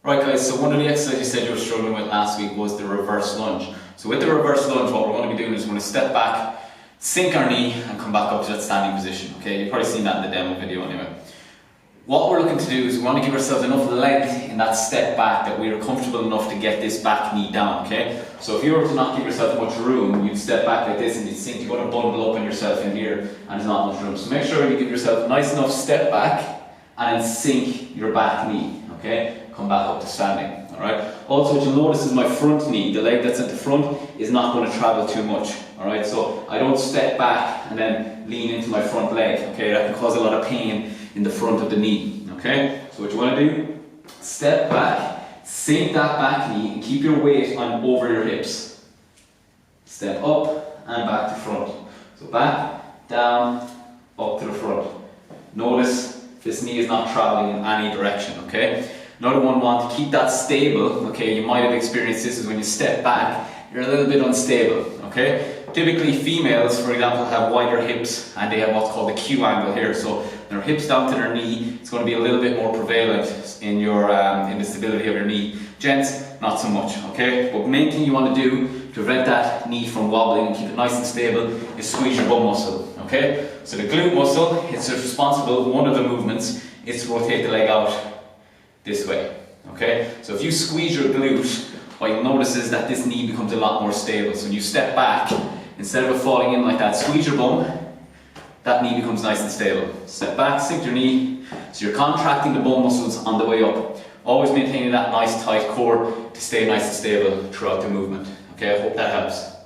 Right guys, so one of the exercises you said you were struggling with last week was the reverse lunge. So with the reverse lunge, what we're going to be doing is we're going to step back, sink our knee and come back up to that standing position. Okay, you've probably seen that in the demo video anyway. What we're looking to do is we want to give ourselves enough length in that step back that we are comfortable enough to get this back knee down, okay? So if you were to not give yourself much room, you'd step back like this and you'd sink, you're going to bundle up on yourself in here and there's not much room. So make sure you give yourself a nice enough step back and then sink your back knee, okay? Come back up to standing, alright? Also what you'll notice is my front knee, the leg that's at the front, is not going to travel too much, alright? So I don't step back and then lean into my front leg, okay? That can cause a lot of pain in the front of the knee, okay? So what you want to do, step back, sink that back knee and keep your weight on over your hips. Step up and back to front. So back, down, up to the front. Notice this knee is not traveling in any direction, okay? Another one, want to keep that stable, okay? You might have experienced this is when you step back, you're a little bit unstable, okay? Typically females, for example, have wider hips and they have what's called the Q angle here. So their hips down to their knee, it's going to be a little bit more prevalent in your in the stability of your knee. Gents, not so much, okay? But the main thing you want to do to prevent that knee from wobbling and keep it nice and stable is squeeze your bum muscle, okay? So the glute muscle, it's responsible, one of the movements is to rotate the leg out this way, okay? So if you squeeze your glute, what you'll notice is that this knee becomes a lot more stable. So when you step back, instead of it falling in like that, squeeze your bum, that knee becomes nice and stable. Step back, sink your knee, so you're contracting the bum muscles on the way up. Always maintaining that nice tight core to stay nice and stable throughout the movement. Okay, I hope that helps.